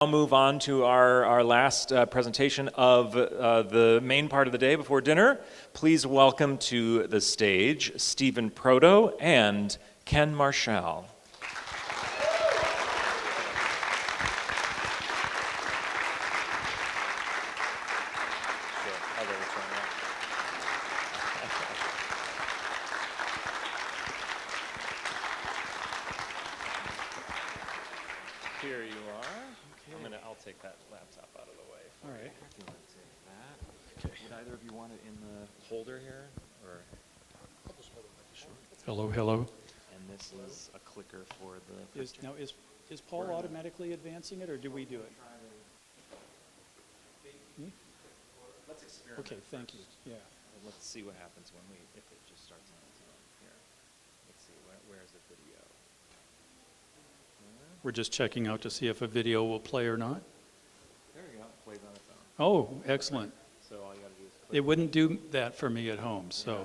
I'll move on to our last presentation of the main part of the day before dinner. Please welcome to the stage Stephen Proto and Ken Marschall. Here you are. Okay. I'll take that laptop out of the way. All right. If you want to take that. Okay. Would either of you want it in the holder here, or? I'll just hold it like this. Sure. Hello, hello. And this is a clicker for the. Is Paul automatically advancing it, or do we do it? Hmm? Let's experiment. Okay, thank you. Yeah. Let's see what happens if it just starts on its own. Here. Let's see. Where's the video? We're just checking out to see if a video will play or not. There we go. It plays on its own. Oh, excellent. So all you got to do is click. It wouldn't do that for me at home, so. Yeah.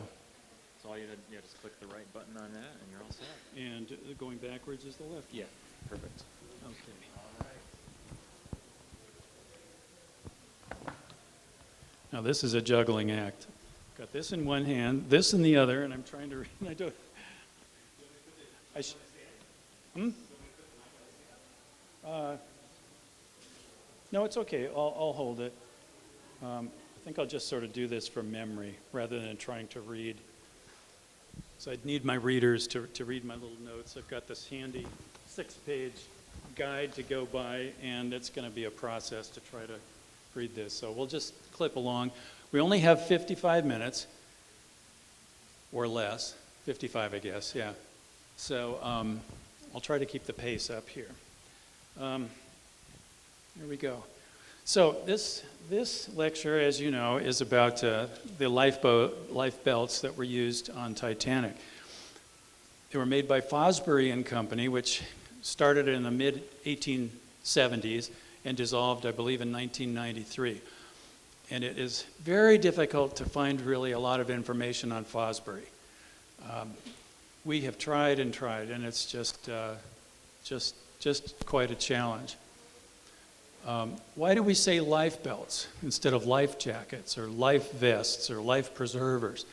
So all you got to do is just click the right button on that, and you're all set. And going backwards is the left. Yeah, perfect. Okay. All right. Now this is a juggling act. Got this in one hand, this in the other, and I'm trying to read. I don't. No, it's okay. I'll hold it. I think I'll just sort of do this from memory rather than trying to read. So I'd need my readers to read my little notes. I've got this handy 6-page guide to go by, and it's going to be a process to try to read this. So we'll just clip along. We only have 55 minutes or less. 55, I guess, yeah. So I'll try to keep the pace up here. Here we go. So this lecture, as you know, is about the lifebelts that were used on Titanic. They were made by Fosbery and Company, which started in the mid-1870s and dissolved, I believe, in 1993. And it is very difficult to find really a lot of information on Fosbery. We have tried and tried, and it's just quite a challenge. Why do we say life belts instead of life jackets or life vests or life preservers?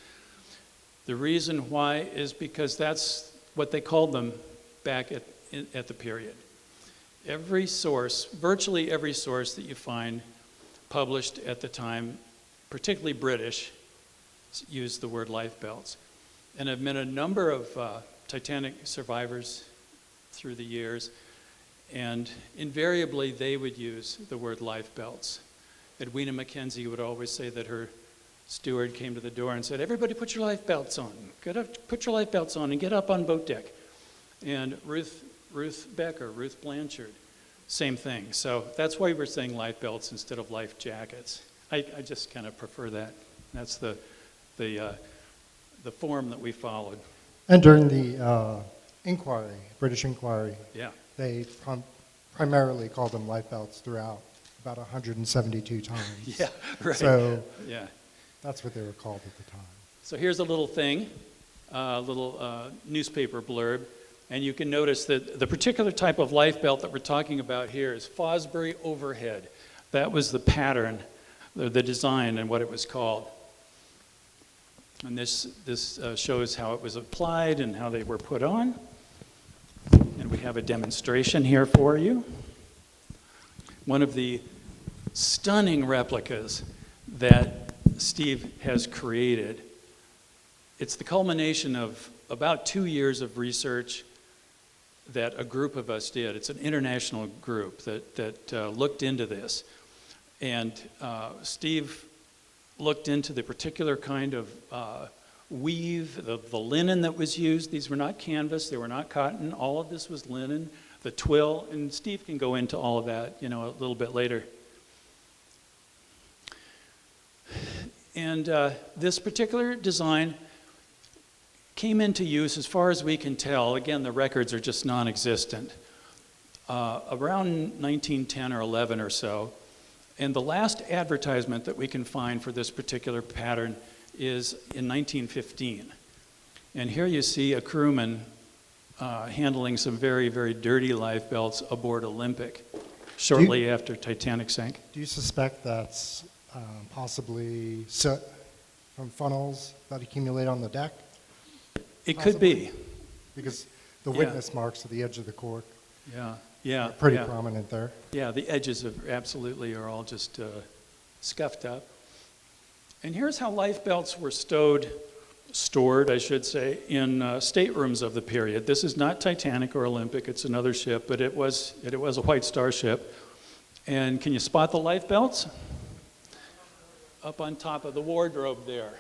The reason why is because that's what they called them back at the period. Every source, virtually every source that you find published at the time, particularly British, used the word life belts. And I've met a number of Titanic survivors through the years, and invariably they would use the word life belts. Edwina Mackenzie would always say that her steward came to the door and said, "Everybody put your life belts on. Put your life belts on and get up on boat deck." And Ruth Blanchard, same thing. So that's why we're saying life belts instead of life jackets. I just kind of prefer that. That's the form that we followed. And during the inquiry, British inquiry, yeah, they primarily called them life belts throughout, about 172 times. Yeah, right. So yeah, that's what they were called at the time. So here's a little thing, a little newspaper blurb, and you can notice that the particular type of life belt that we're talking about here is Fosbery overhead. That was the pattern, the design, and what it was called. And this shows how it was applied and how they were put on. And we have a demonstration here for you. One of the stunning replicas that Steve has created. It's the culmination of about 2 years of research that a group of us did. It's an international group that looked into this. And Steve looked into the particular kind of weave, the linen that was used. These were not canvas, they were not cotton. All of this was linen, the twill, and Steve can go into all of that, a little bit later. And this particular design came into use, as far as we can tell. Again, the records are just non-existent. Around 1910 or 11 or so. And the last advertisement that we can find for this particular pattern is in 1915. And here you see a crewman handling some very, very dirty life belts aboard Olympic, shortly after Titanic sank. Do you suspect that's possibly soot from funnels that accumulate on the deck? It could be. Because the Yeah. witness marks at the edge of the cork Yeah, are pretty yeah. prominent there. Yeah, the edges absolutely are all just scuffed up. And here's how lifebelts were stored, I should say, in staterooms of the period. This is not Titanic or Olympic, it's another ship, but it was a White Star ship. And can you spot the lifebelts? Up on top of the wardrobe there.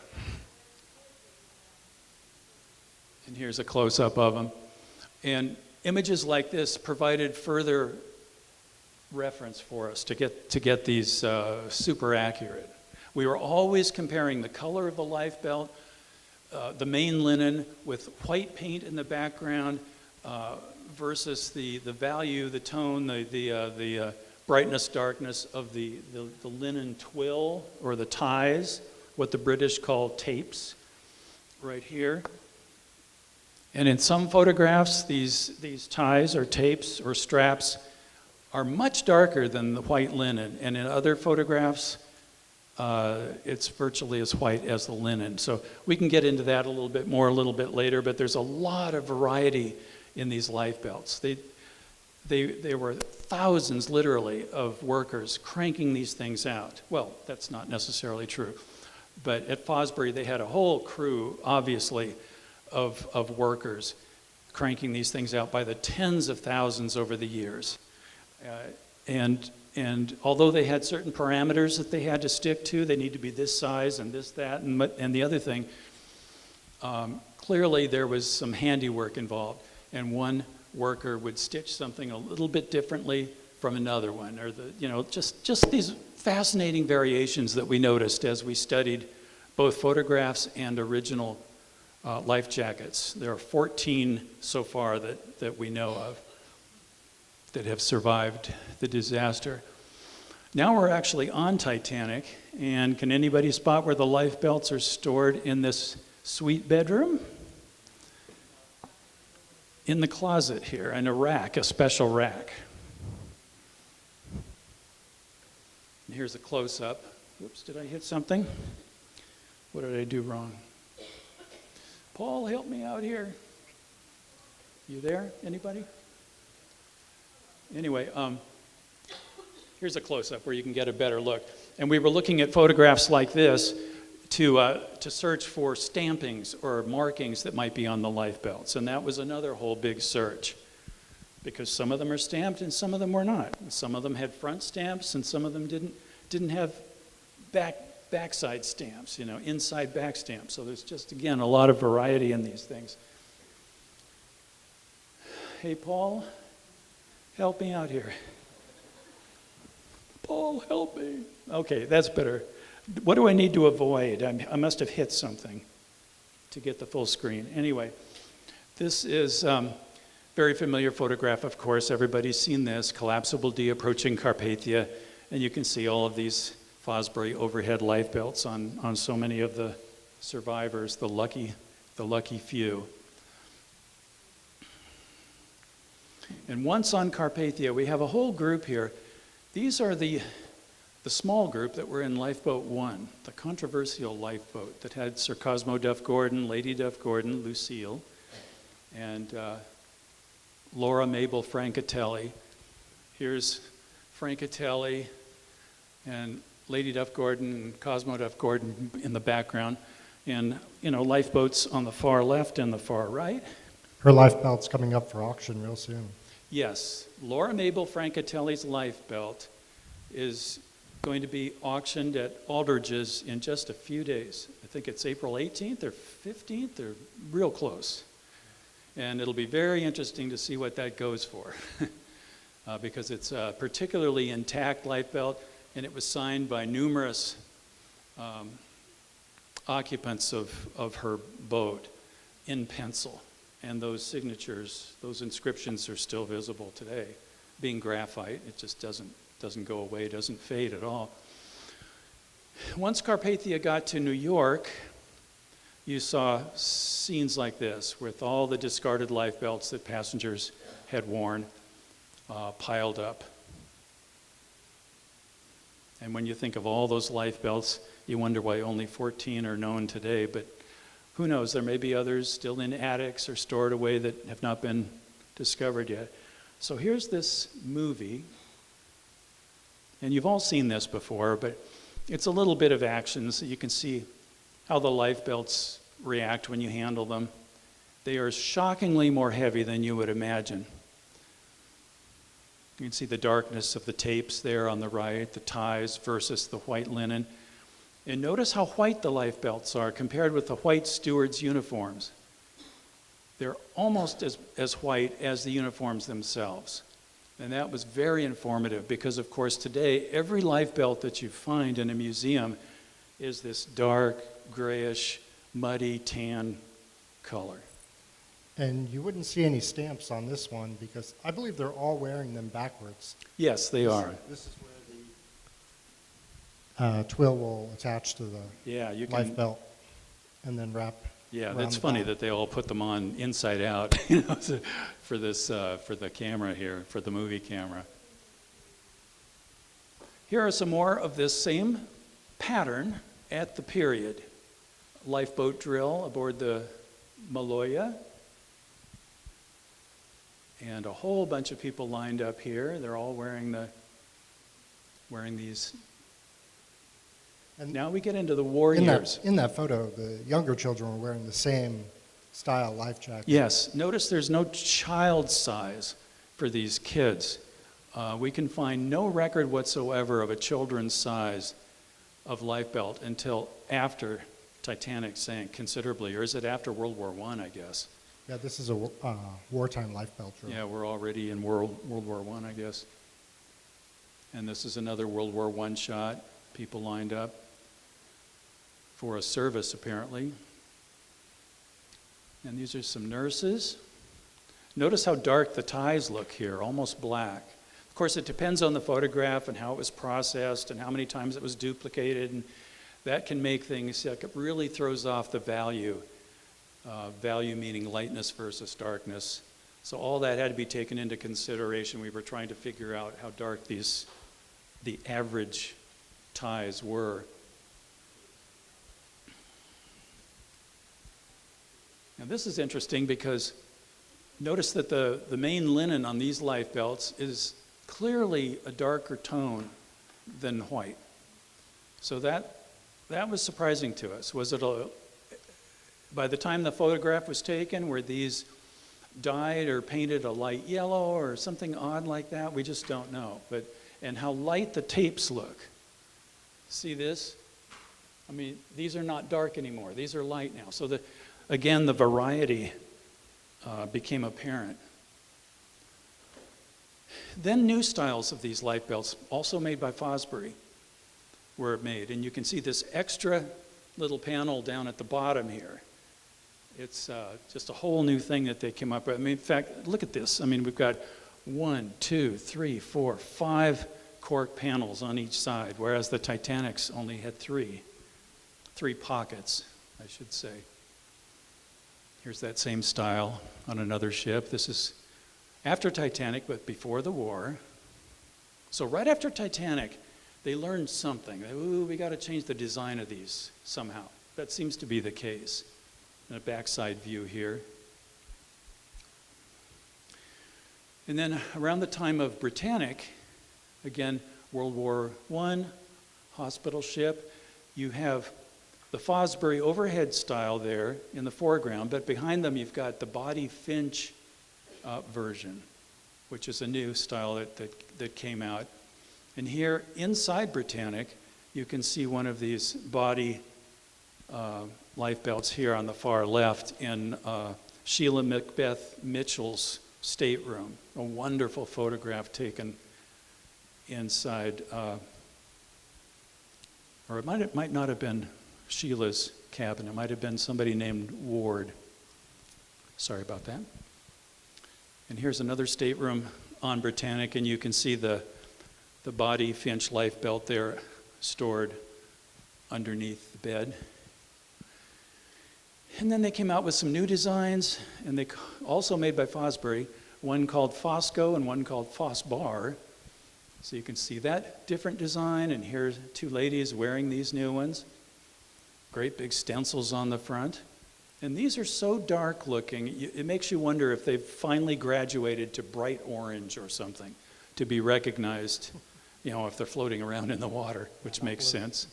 And here's a close-up of them. And images like this provided further reference for us to get these super accurate. We were always comparing the color of the lifebelt, the main linen with white paint in the background versus the value, the tone, the brightness, darkness of the linen twill or the ties, what the British call tapes, right here. And in some photographs, these ties or tapes or straps are much darker than the white linen. And in other photographs, it's virtually as white as the linen. So we can get into that a little bit more a little bit later, but there's a lot of variety in these lifebelts. There were thousands, literally, of workers cranking these things out. Well, that's not necessarily true. But at Fosbery, they had a whole crew, obviously, of workers cranking these things out by the tens of thousands over the years. And although they had certain parameters that they had to stick to, they need to be this size and this, that, and the other thing, clearly there was some handiwork involved. And one worker would stitch something a little bit differently from another one, or just these fascinating variations that we noticed as we studied both photographs and original life jackets. There are 14 so far that we know of that have survived the disaster. Now we're actually on Titanic, and can anybody spot where the lifebelts are stored in this suite bedroom? In the closet here, in a rack, a special rack. And here's a close-up. Whoops, did I hit something? What did I do wrong? Paul, help me out here. You there? Anybody? Anyway, here's a close-up where you can get a better look. And we were looking at photographs like this to search for stampings or markings that might be on the lifebelts. And that was another whole big search, because some of them are stamped and some of them were not. Some of them had front stamps and some of them didn't have backside stamps, inside back stamps. So there's just, again, a lot of variety in these things. Hey, Paul, help me out here. Paul, help me. Okay, that's better. What do I need to avoid? I must have hit something to get the full screen. Anyway, this is very familiar photograph, of course. Everybody's seen this. Collapsible D approaching Carpathia. And you can see all of these Fosbery overhead lifebelts on so many of the survivors, the lucky few. And once on Carpathia, we have a whole group here. These are the small group that were in Lifeboat 1, the controversial lifeboat that had Sir Cosmo Duff Gordon, Lady Duff Gordon, Lucille, and Laura Mabel Francatelli. Here's Francatelli and Lady Duff Gordon and Cosmo Duff Gordon in the background, and lifeboats on the far left and the far right. Her lifebelt's coming up for auction real soon. Yes, Laura Mabel Francatelli's lifebelt is going to be auctioned at Aldridge's in just a few days. I think it's April 18th or 15th, or real close. And it'll be very interesting to see what that goes for, because it's a particularly intact lifebelt, and it was signed by numerous occupants of her boat in pencil. And those signatures, those inscriptions are still visible today. Being graphite, it just doesn't go away, doesn't fade at all. Once Carpathia got to New York, you saw scenes like this with all the discarded lifebelts that passengers had worn piled up. And when you think of all those lifebelts, you wonder why only 14 are known today, but who knows, there may be others still in attics or stored away that have not been discovered yet. So here's this movie, and you've all seen this before, but it's a little bit of action so you can see how the lifebelts react when you handle them. They are shockingly more heavy than you would imagine. You can see the darkness of the tapes there on the right, the ties versus the white linen. And notice how white the lifebelts are compared with the white stewards' uniforms. They're almost as white as the uniforms themselves. And that was very informative because, of course, today every lifebelt that you find in a museum is this dark, grayish, muddy, tan color. And you wouldn't see any stamps on this one because I believe they're all wearing them backwards. Yes, they are. This is where the twill will attach to the life belt and then wrap. Yeah, that's funny that they all put them on inside out, for this for the camera here, for the movie camera. Here are some more of this same pattern at the period. Lifeboat drill aboard the Maloya. And a whole bunch of people lined up here. They're all wearing these. And now we get into the war years. In that photo, the younger children were wearing the same style life jacket. Yes. Notice there's no child size for these kids. We can find no record whatsoever of a children's size of life belt until after Titanic sank considerably. Or is it after World War I guess? Yeah, this is a wartime life belt drill. Yeah, we're already in World War I guess. And this is another World War I shot. People lined up for a service, apparently. And these are some nurses. Notice how dark the ties look here, almost black. Of course, it depends on the photograph and how it was processed and how many times it was duplicated. And that can make things, like, it really throws off the value. Value meaning lightness versus darkness. So all that had to be taken into consideration. We were trying to figure out how dark the average ties were. Now this is interesting because notice that the main linen on these life belts is clearly a darker tone than white. So that was surprising to us. Was it by the time the photograph was taken, were these dyed or painted a light yellow or something odd like that? We just don't know. And how light the tapes look. See this? I mean, these are not dark anymore. These are light now. So again, the variety became apparent. Then new styles of these life belts, also made by Fosbery, were made. And you can see this extra little panel down at the bottom here. It's just a whole new thing that they came up with. I mean, in fact, look at this. I mean, we've got 1, 2, 3, 4, 5 cork panels on each side, whereas the Titanic's only had 3 pockets, I should say. Here's that same style on another ship. This is after Titanic, but before the war. So right after Titanic, they learned something. Ooh, we got to change the design of these somehow. That seems to be the case. And a backside view here. And then around the time of Britannic, again, World War I, hospital ship, you have the Fosbery overhead style there in the foreground, but behind them you've got the body Finch version, which is a new style that came out. And here inside Britannic, you can see one of these body life belts here on the far left in Sheila Macbeth Mitchell's stateroom. A wonderful photograph taken inside, or it might not have been Sheila's cabin. It might have been somebody named Ward. Sorry about that. And here's another stateroom on Britannic, and you can see the body Finch life belt there stored underneath the bed. And then they came out with some new designs, and they also made by Fosbery, one called Fosco and one called Fosbar. So you can see that different design, and here's two ladies wearing these new ones. Great big stencils on the front. And these are so dark looking, it makes you wonder if they've finally graduated to bright orange or something to be recognized, you know, if they're floating around in the water, which makes sense.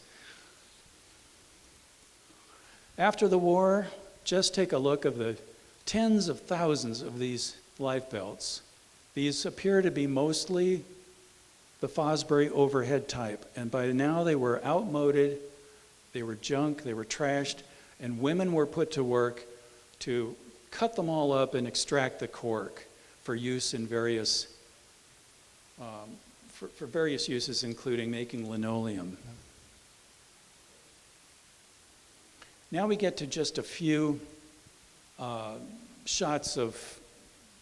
After the war, just take a look of the tens of thousands of these Lifebelts. These appear to be mostly the Fosbery overhead type, and by now they were outmoded, they were junk, they were trashed, and women were put to work to cut them all up and extract the cork for use in various, for various uses, including making linoleum. Now we get to just a few shots of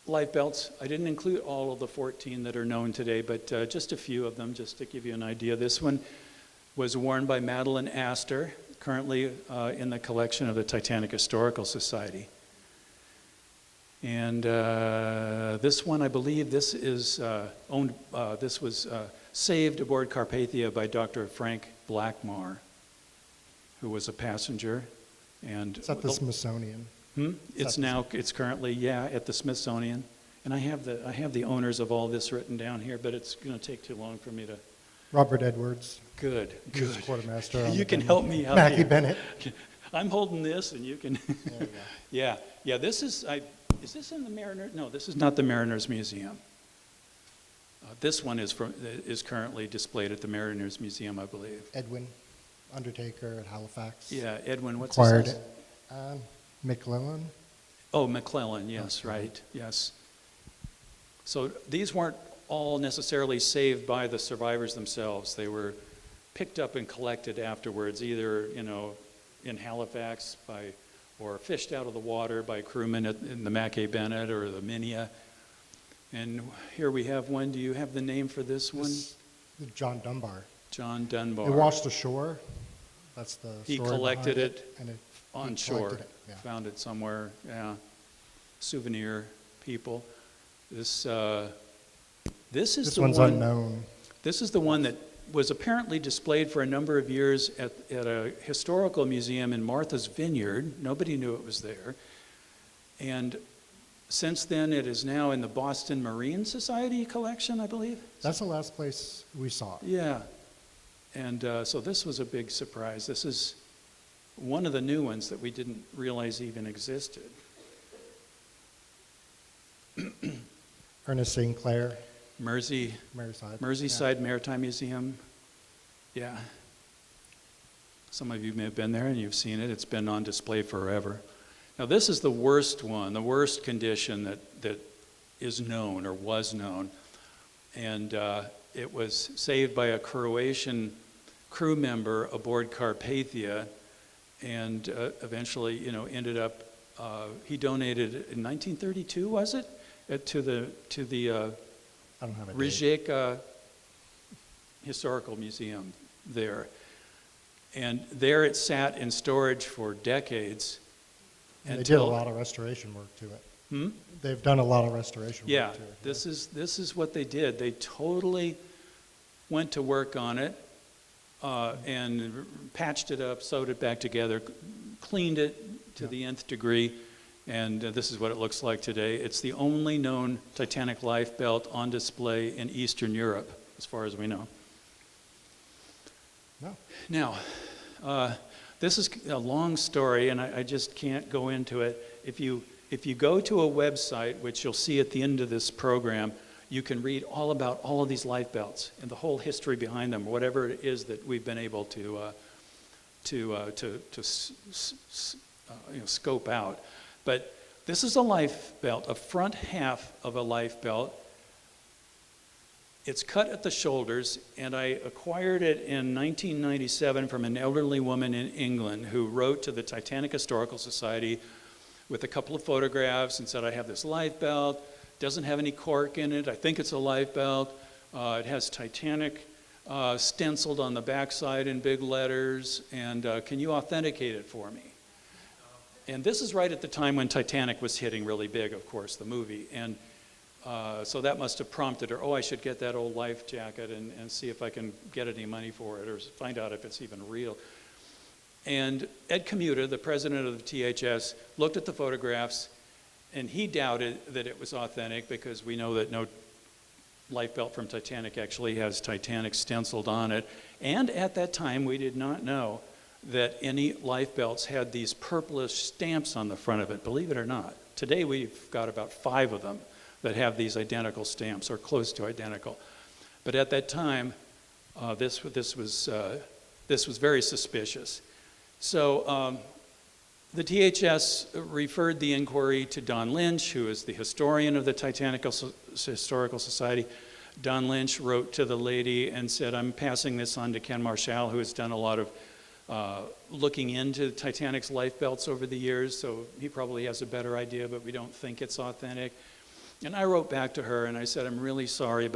Lifebelts. I didn't include all of the 14 that are known today, but just a few of them, just to give you an idea. This one was worn by Madeline Astor, currently in the collection of the Titanic Historical Society. And this one, I believe, this is this was saved aboard Carpathia by Dr. Frank Blackmore, who was a passenger. And It's at the Smithsonian. It's currently, yeah, at the Smithsonian. And I have the owners of all this written down here, but it's going to take too long for me to. Robert Edwards. Good. He was quartermaster. You can help me out. Mackie here. Bennett. I'm holding this, and you can. There you go. Yeah. This is. Is this in the Mariner? No, this is not the Mariners Museum. This one is currently displayed at the Mariners Museum, I believe. Edwin, Undertaker at Halifax. Yeah, Edwin. What's Acquired his it. McClellan. Oh, McClellan. Yes, right. Yes. So these weren't all necessarily saved by the survivors themselves. They were picked up and collected afterwards, either in Halifax or fished out of the water by crewmen in the Mackay Bennett or the Minia. And here we have one. Do you have the name for this one? John Dunbar. John Dunbar. It washed ashore. That's the He story collected behind it and on he shore. collected it, yeah. Found it somewhere. Yeah. Souvenir people. This is This the one's one. unknown. This is the one that was apparently displayed for a number of years at a historical museum in Martha's Vineyard. Nobody knew it was there. And since then, it is now in the Boston Marine Society collection, I believe. That's the last place we saw it. Yeah. And so this was a big surprise. This is one of the new ones that we didn't realize even existed. Ernest St. Clair, Merseyside Maritime Museum. Yeah. Some of you may have been there and you've seen it. It's been on display forever. Now this is the worst one, the worst condition that is known or was known. And it was saved by a Croatian crew member aboard Carpathia, and eventually, ended up, he donated in 1932, was it? To the I don't have a date. Rijeka Historical Museum there. And there it sat in storage for decades. And they did a lot of restoration work to it. They've done a lot of restoration Yeah, work to it. this is what they did. They totally went to work on it and patched it up, sewed it back together, cleaned it to the nth degree, and this is what it looks like today. It's the only known Titanic lifebelt on display in Eastern Europe, as far as we know. No. Now, this is a long story, and I just can't go into it. If you go to a website, which you'll see at the end of this program, you can read all about all of these lifebelts and the whole history behind them, whatever it is that we've been able to scope out. But this is a lifebelt, a front half of a lifebelt. It's cut at the shoulders, and I acquired it in 1997 from an elderly woman in England who wrote to the Titanic Historical Society with a couple of photographs and said, I have this lifebelt, doesn't have any cork in it, I think it's a lifebelt, it has Titanic stenciled on the backside in big letters, and can you authenticate it for me? And this is right at the time when Titanic was hitting really big, of course, the movie, and So that must have prompted her, oh, I should get that old life jacket and see if I can get any money for it or find out if it's even real. And Ed Commuta, the president of the THS, looked at the photographs, and he doubted that it was authentic because we know that no lifebelt from Titanic actually has Titanic stenciled on it. And at that time, we did not know that any lifebelts had these purplish stamps on the front of it, believe it or not. Today, we've got about 5 of them that have these identical stamps or close to identical. But at that time, this was very suspicious. So the THS referred the inquiry to Don Lynch, who is the historian of the Titanic Historical Society. Don Lynch wrote to the lady and said, I'm passing this on to Ken Marschall, who has done a lot of looking into Titanic's lifebelts over the years, so he probably has a better idea, but we don't think it's authentic. And I wrote back to her and I said, I'm really sorry,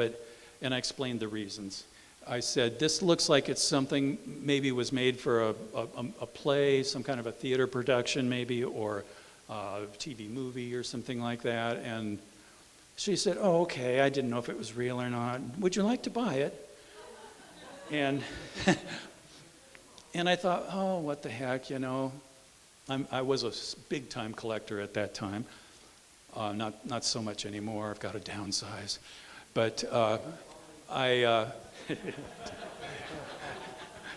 and I explained the reasons. I said, this looks like it's something maybe was made for a play, some kind of a theater production maybe, or a TV movie or something like that. And she said, oh, okay, I didn't know if it was real or not. Would you like to buy it? And and I thought, oh, what the heck, you know. I was a big-time collector at that time. Not so much anymore. I've got to downsize. But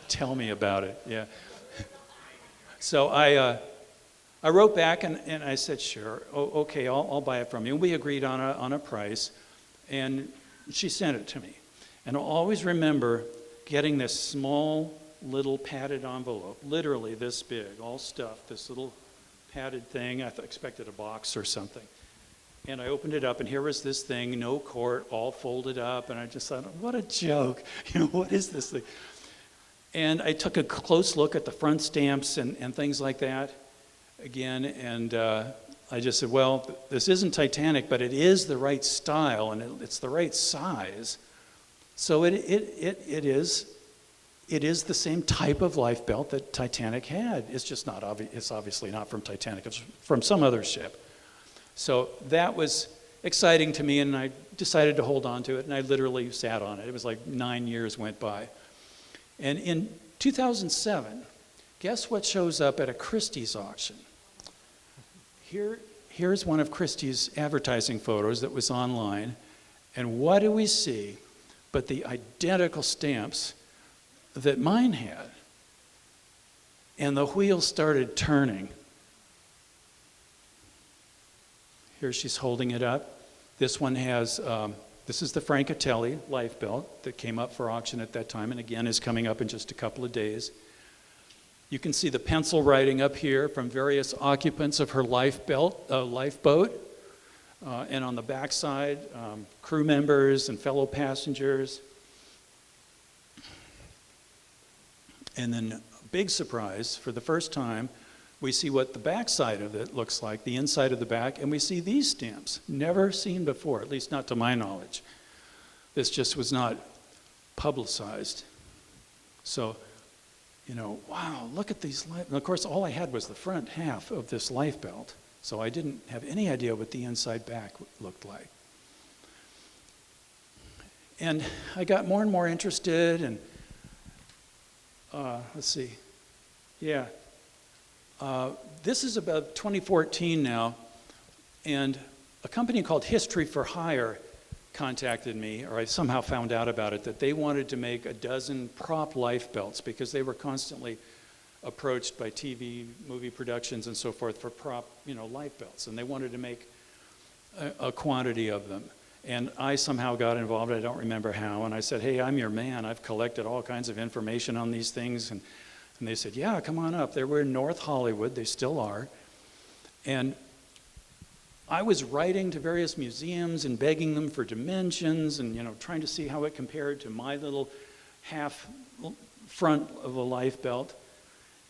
tell me about it, yeah. So I wrote back and I said, sure, okay, I'll buy it from you. And we agreed on a price, and she sent it to me. And I'll always remember getting this small little padded envelope, literally this big, all stuffed, this little padded thing. I expected a box or something. And I opened it up, and here was this thing, no court, all folded up, and I just thought, what a joke. You know, what is this thing? And I took a close look at the front stamps and things like that again, and I just said, well, this isn't Titanic, but it is the right style, and it's the right size. So it is the same type of lifebelt that Titanic had. It's just not it's obviously not from Titanic, it's from some other ship. So that was exciting to me, and I decided to hold on to it, and I literally sat on it. It was like 9 years went by. And in 2007, guess what shows up at a Christie's auction? Here's one of Christie's advertising photos that was online, and what do we see but the identical stamps that mine had? And the wheel started turning. Here she's holding it up. This one has, this is the Francatelli lifebelt that came up for auction at that time, and again is coming up in just a couple of days. You can see the pencil writing up here from various occupants of her lifeboat, and on the back side, crew members and fellow passengers. And then, big surprise, for the first time, we see what the back side of it looks like, the inside of the back, and we see these stamps, never seen before, at least not to my knowledge. This just was not publicized. So, you know, wow, look at these. And of course, all I had was the front half of this lifebelt, so I didn't have any idea what the inside back looked like. And I got more and more interested, and let's see, yeah. This is about 2014 now, and a company called History for Hire contacted me, or I somehow found out about it, that they wanted to make a dozen prop lifebelts because they were constantly approached by TV, movie productions and so forth for prop, lifebelts, and they wanted to make a quantity of them. And I somehow got involved, I don't remember how, and I said, hey, I'm your man, I've collected all kinds of information on these things, and they said, yeah, come on up. They were in North Hollywood, they still are. And I was writing to various museums and begging them for dimensions and, trying to see how it compared to my little half front of a lifebelt.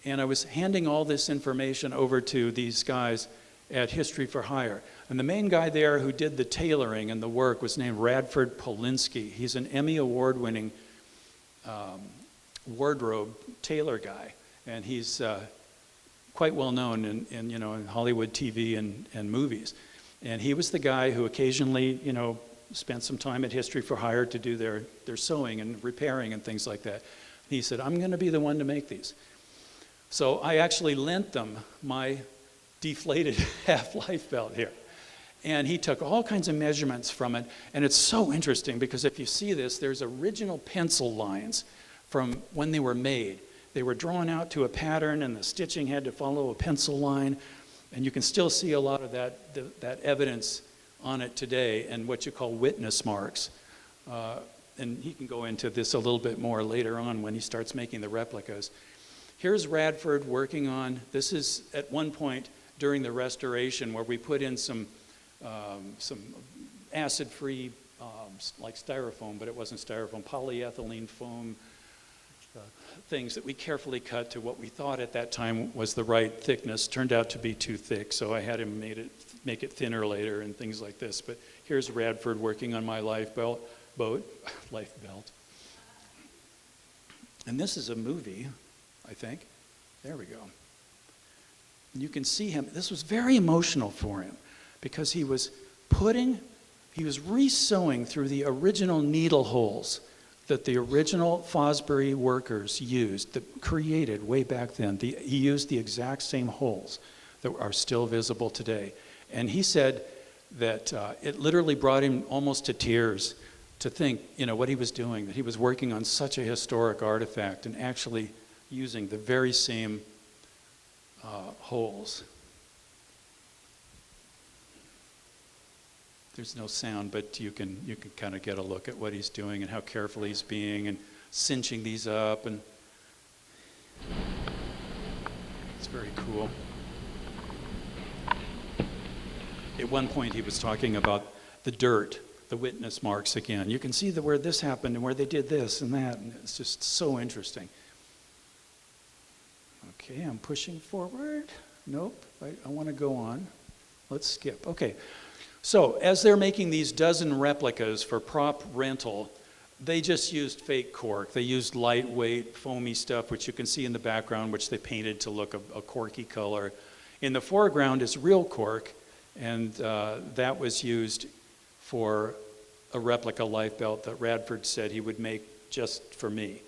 And I was handing all this information over to these guys at History for Hire. And the main guy there who did the tailoring and the work was named Radford Polinsky. He's an Emmy Award-winning wardrobe tailor guy, and he's quite well known in Hollywood TV and movies. And he was the guy who occasionally, spent some time at History for Hire to do their sewing and repairing and things like that. He said, I'm going to be the one to make these. So I actually lent them my deflated half Lifebelt here. And he took all kinds of measurements from it. And it's so interesting because if you see this, there's original pencil lines from when they were made. They were drawn out to a pattern and the stitching had to follow a pencil line. And you can still see a lot of that evidence on it today and what you call witness marks. And he can go into this a little bit more later on when he starts making the replicas. Here's Radford working on, this is at one point during the restoration where we put in some acid-free, like styrofoam, but it wasn't styrofoam, polyethylene foam, things that we carefully cut to what we thought at that time was the right thickness. Turned out to be too thick, so I had him make it thinner later and things like this. But here's Radford working on my Lifebelt. And this is a movie, I think. There we go. And you can see him. This was very emotional for him because he was re-sewing through the original needle holes that the original Fosbery workers used, that created way back then. He used the exact same holes that are still visible today. And he said that it literally brought him almost to tears to think, what he was doing, that he was working on such a historic artifact and actually using the very same holes. There's no sound, but you can kind of get a look at what he's doing and how careful he's being and cinching these up, and it's very cool. At one point he was talking about the dirt, the witness marks again. You can see where this happened and where they did this and that, and it's just so interesting. Okay, I'm pushing forward. Nope, I want to go on. Let's skip. Okay. So as they're making these dozen replicas for prop rental, they just used fake cork. They used lightweight, foamy stuff, which you can see in the background, which they painted to look a corky color. In the foreground is real cork, and that was used for a replica Lifebelt that Radford said he would make just for me.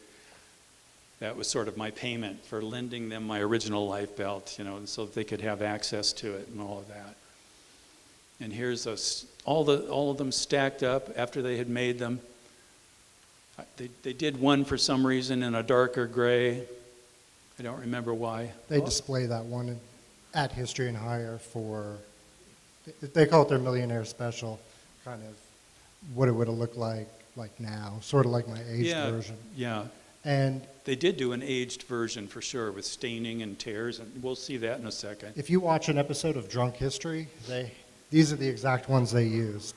That was sort of my payment for lending them my original Lifebelt, so that they could have access to it and all of that. And here's all of them stacked up after they had made them. They did one for some reason in a darker gray. I don't remember why. They display that one at History and Hire for, they call it their millionaire special, kind of what it would have looked like now, sort of like my aged version. Yeah. And they did do an aged version for sure with staining and tears, and we'll see that in a second. If you watch an episode of Drunk History, these are the exact ones they used.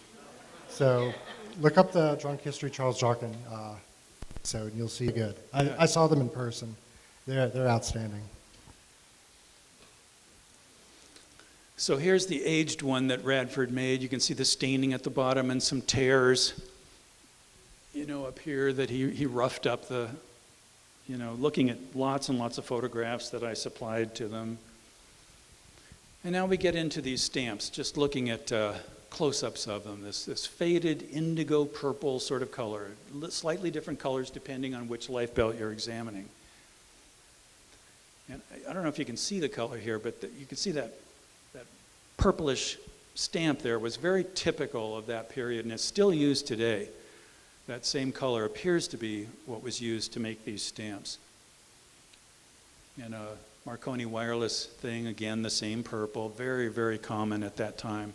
So look up the Drunk History Charles Jarkin episode, and you'll see good. I saw them in person. They're outstanding. So here's the aged one that Radford made. You can see the staining at the bottom and some tears, up here that he roughed up the, looking at lots and lots of photographs that I supplied to them. And now we get into these stamps, just looking at close-ups of them, this faded indigo purple sort of color, slightly different colors depending on which Lifebelt you're examining. And I don't know if you can see the color here, but you can see that purplish stamp there was very typical of that period, and it's still used today. That same color appears to be what was used to make these stamps. And a Marconi wireless thing, again, the same purple, very, very common at that time.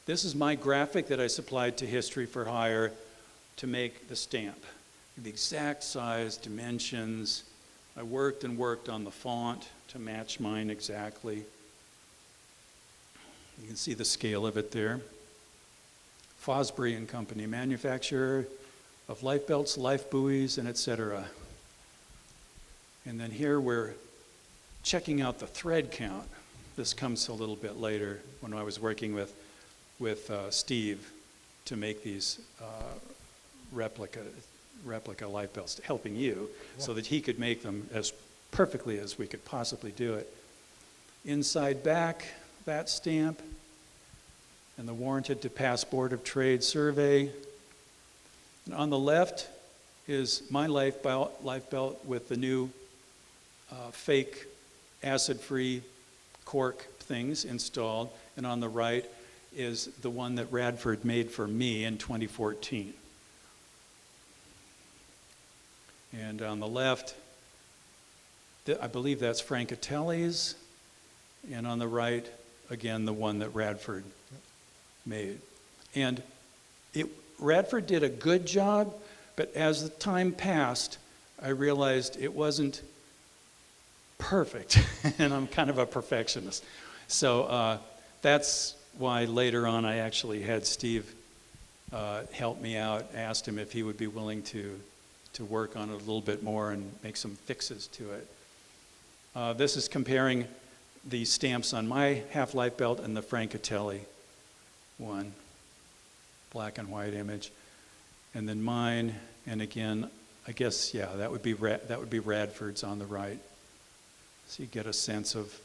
This is my graphic that I supplied to History for Hire to make the stamp. The exact size, dimensions. I worked and worked on the font to match mine exactly. You can see the scale of it there. Fosbery and Company, manufacturer of Lifebelts, life buoys, and etc. And then here we're checking out the thread count. This comes a little bit later when I was working with Steve to make these replica Lifebelts, helping you, so that he could make them as perfectly as we could possibly do it. Inside back, that stamp. and the warranted to pass Board of Trade survey. And on the left is my life belt with the new fake acid-free cork things installed, and on the right is the one that Radford made for me in 2014. And on the left, I believe that's Francatelli's, and on the right, again, the one that Radford made. And Radford did a good job, but as the time passed, I realized it wasn't perfect, and I'm kind of a perfectionist. So that's why later on I actually had Steve help me out, asked him if he would be willing to work on it a little bit more and make some fixes to it. This is comparing the stamps on my half-life belt and the Francatelli one, black and white image, and then mine, and again, I guess, yeah, that would be Radford's on the right. So you get a sense of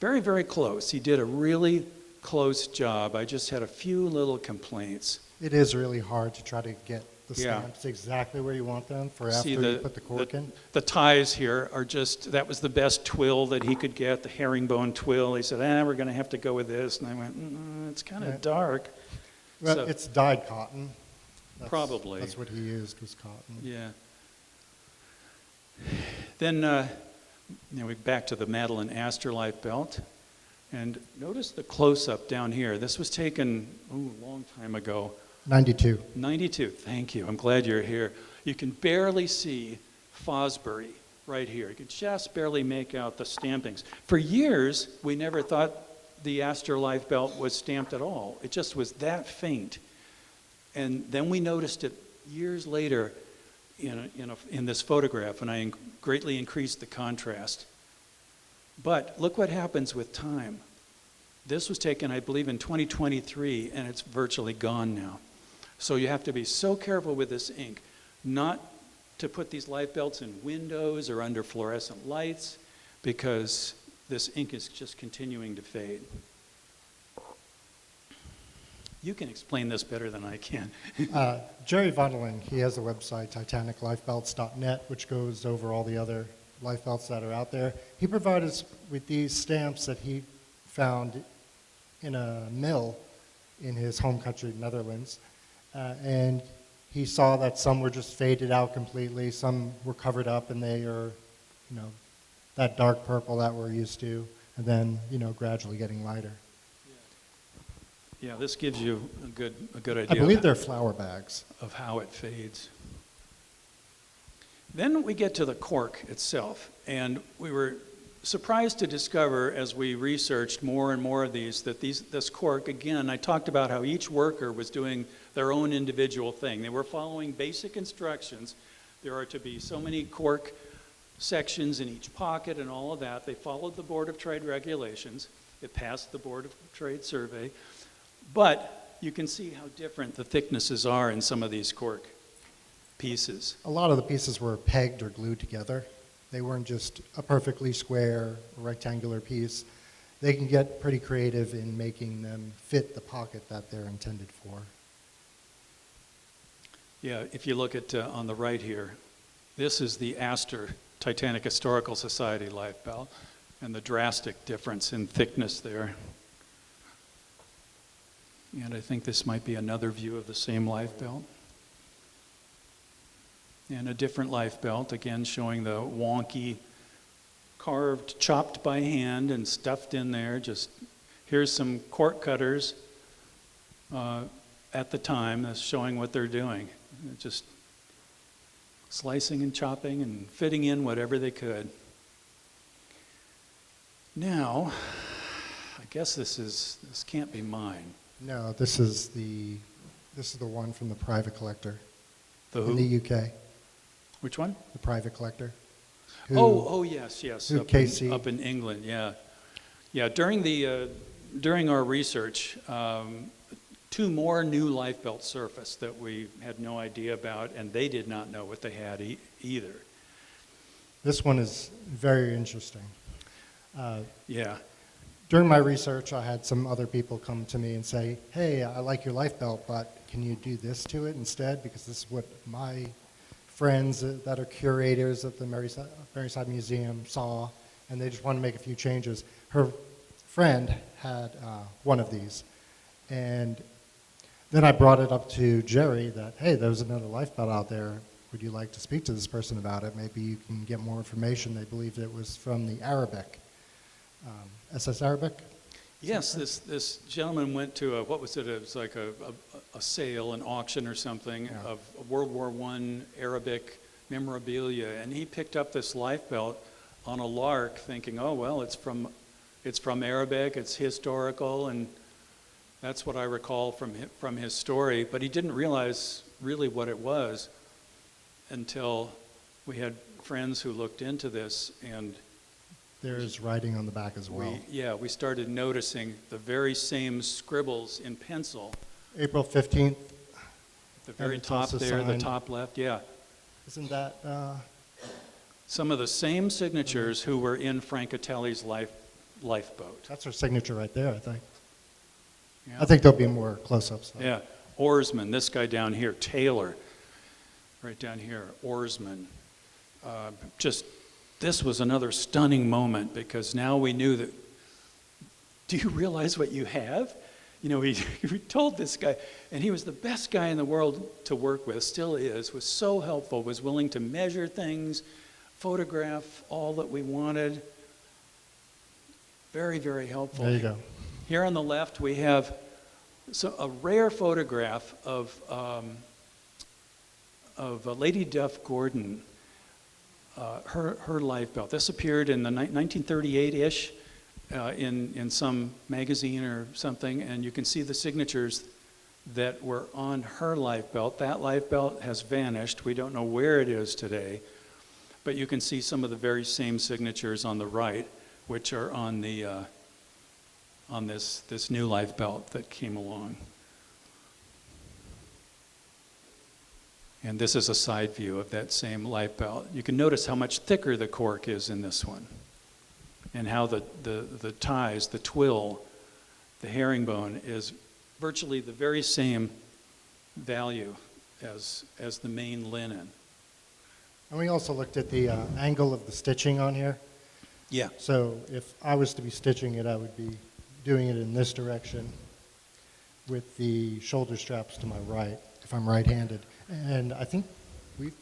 very, very close. He did a really close job. I just had a few little complaints. It is really hard to try to get the stamps exactly where you want them for after you put the cork in. The ties here are just, that was the best twill that he could get, the herringbone twill. He said, we're going to have to go with this. And I went, it's kind of dark. Well, so, it's dyed cotton. Probably. That's what he used, was cotton. Yeah. Then we're back to the Madeline Astor life belt. And notice the close-up down here. This was taken a long time ago. 92. 92, thank you. I'm glad you're here. You can barely see Fosbery right here. You can just barely make out the stampings. For years, we never thought the Astor life belt was stamped at all. It just was that faint. And then we noticed it years later in this photograph, and I greatly increased the contrast. But look what happens with time. This was taken, I believe, in 2023, and it's virtually gone now. So you have to be so careful with this ink, not to put these life belts in windows or under fluorescent lights, because this ink is just continuing to fade. You can explain this better than I can. Jerry Vondeling, he has a website, titaniclifebelts.net, which goes over all the other life belts that are out there. He provided us with these stamps that he found in a mill in his home country, Netherlands. And he saw that some were just faded out completely, some were covered up, and they are, that dark purple that we're used to, and then, gradually getting lighter. Yeah, this gives you a good idea. I believe they're flour bags. Of how it fades. Then we get to the cork itself, and we were surprised to discover as we researched more and more of these that this cork, again, I talked about how each worker was doing their own individual thing. They were following basic instructions. There are to be so many cork sections in each pocket and all of that. They followed the Board of Trade regulations. It passed the Board of Trade survey. But you can see how different the thicknesses are in some of these cork pieces. A lot of the pieces were pegged or glued together. They weren't just a perfectly square, rectangular piece. They can get pretty creative in making them fit the pocket that they're intended for. Yeah, if you look at on the right here, this is the Astor Titanic Historical Society life belt, and the drastic difference in thickness there. And I think this might be another view of the same life belt. And a different life belt, again showing the wonky, carved, chopped by hand and stuffed in there. Just here's some cork cutters at the time that's showing what they're doing. Just slicing and chopping and fitting in whatever they could. Now, I guess this can't be mine. No, this is the one from the private collector. The who? In the UK. Which one? The private collector. Yes. Who Kacey. Up in England, yeah. Yeah, during our research, 2 more new life belts surfaced that we had no idea about, and they did not know what they had either. This one is very interesting. Yeah. during my research, I had some other people come to me and say, hey, I like your life belt, but can you do this to it instead? Because this is what my friends that are curators at the Merseyside Museum saw, and they just want to make a few changes. Her friend had one of these, and then I brought it up to Jerry that, hey, there's another life belt out there. Would you like to speak to this person about it? Maybe you can get more information. They believed it was from the Arabic, SS Arabic. Yes, this gentleman went to a, what was it? It was like a sale, an auction or something, Yeah. of World War I Arabic memorabilia, and he picked up this life belt on a lark, thinking, oh well, it's from Arabic, it's historical, and that's what I recall from his story. But he didn't realize really what it was until we had friends who looked into this, and There's writing on the back as well. we started noticing the very same scribbles in pencil. April 15th. The very it's top also there, the signed. top left, yeah. Isn't that, Some of the same signatures who were in Francatelli's lifeboat. that's her signature right there, I think. Yeah. I think there'll be more close-ups. though. Yeah, Oarsman, this guy down here, Taylor, right down here, Oarsman. This was another stunning moment, because now we knew that, do you realize what you have? You know, we told this guy, and he was the best guy in the world to work with, still is, was so helpful, was willing to measure things, photograph all that we wanted. Very, very helpful. There you go. Here on the left, we have a rare photograph of Lady Duff Gordon, her life belt. This appeared in the 1938-ish in some magazine or something, and you can see the signatures that were on her life belt. That life belt has vanished. We don't know where it is today, but you can see some of the very same signatures on the right, which are on the on this new life belt that came along. And this is a side view of that same life belt. You can notice how much thicker the cork is in this one, and how the ties, the twill, the herringbone is virtually the very same value as the main linen. And we also looked at the angle of the stitching on here. Yeah. So if I was to be stitching it, I would be doing it in this direction with the shoulder straps to my right, if I'm right-handed. And I think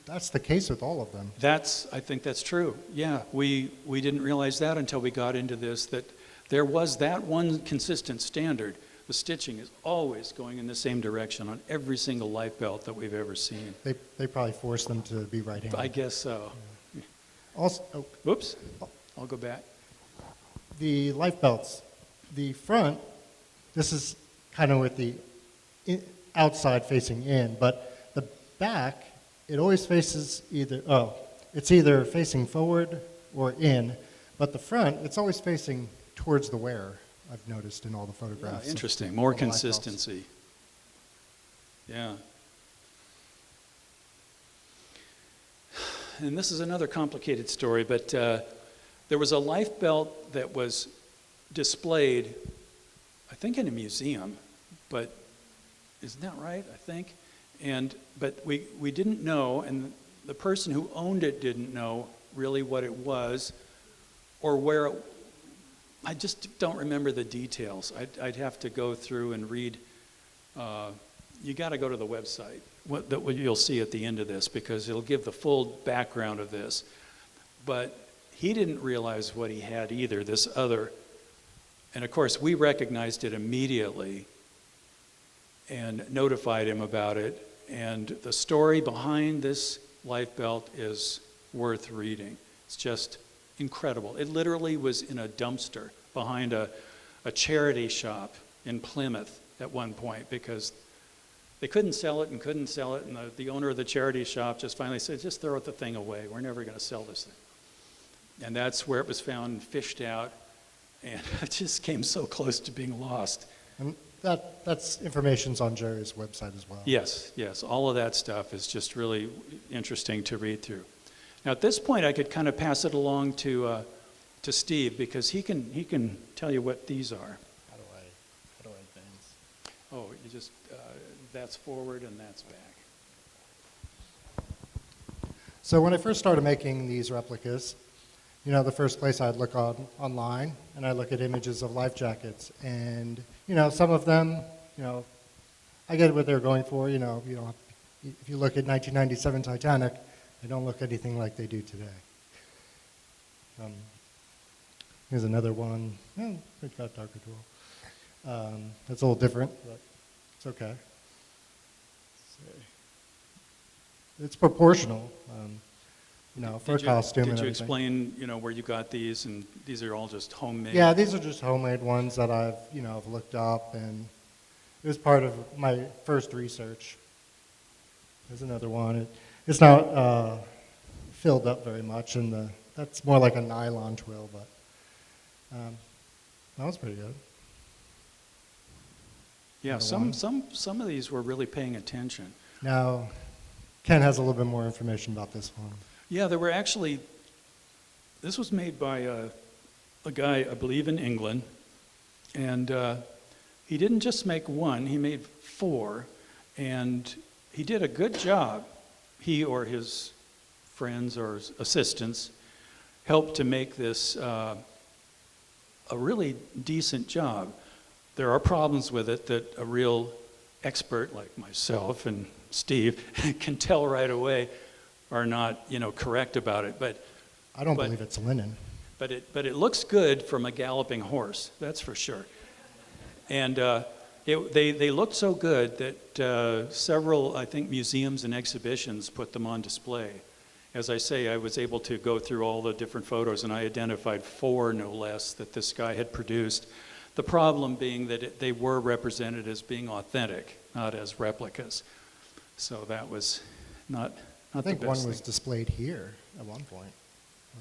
that's the case with all of them. I think that's true. Yeah, we didn't realize that until we got into this, that there was that one consistent standard. The stitching is always going in the same direction on every single life belt that we've ever seen. They probably forced them to be right-handed. I guess so. Also, Whoops, I'll go back. the life belts, the front, this is kind of with the outside facing in, but the back, it always faces it's either facing forward or in, but the front, it's always facing towards the wearer, I've noticed in all the photographs. Yeah, interesting, more all the life belts. consistency. Yeah. And this is another complicated story, but there was a life belt that was displayed, I think in a museum, but isn't that right, I think? But we didn't know, and the person who owned it didn't know really what it was or where it, I just don't remember the details. I'd have to go through and read. You got to go to the website, what you'll see at the end of this, because it'll give the full background of this. But he didn't realize what he had either, this other. And of course, we recognized it immediately and notified him about it. And the story behind this life belt is worth reading. It's just incredible. It literally was in a dumpster behind a charity shop in Plymouth at one point, because they couldn't sell it, and the owner of the charity shop just finally said, just throw the thing away. We're never going to sell this thing. And that's where it was found and fished out, and it just came so close to being lost. And that's information's on Jerry's website as well. Yes, all of that stuff is just really interesting to read through. Now at this point I could kind of pass it along to to Steve because he can tell you what these are. How do I advance? Oh, you just, that's forward and that's back. So when I first started making these replicas, you know, the first place I'd look online, and I'd look at images of life jackets. And, you know, some of them, you know, I get what they're going for. You know, if you look at 1997 Titanic, they don't look anything like they do today. Here's another one. Oh, it's got darker tool. It's a little different, but it's okay. It's proportional, you know, for a costume and everything. Did you explain, you know, where you got these, and these are all just homemade? Yeah, these are just homemade ones that I've, you know, looked up, and it was part of my first research. There's another one. It's not filled up very much, and that's more like a nylon twill, but that was pretty good. Yeah, some of these were really paying attention. Now, Ken has a little bit more information about this one. Yeah, there were actually, this was made by a guy, I believe, in England, and he didn't just make one, he made 4, and he did a good job. He or his friends or assistants helped to make this a really decent job. There are problems with it that a real expert like myself and Steve can tell right away are not, you know, correct about it. But I don't believe it's linen. But it looks good from a galloping horse, that's for sure. And they looked so good that several, I think, museums and exhibitions put them on display. As I say, I was able to go through all the different photos, and I identified 4, no less, that this guy had produced. The problem being that they were represented as being authentic, not as replicas. So that was not I think the one best was thing. displayed here at one point.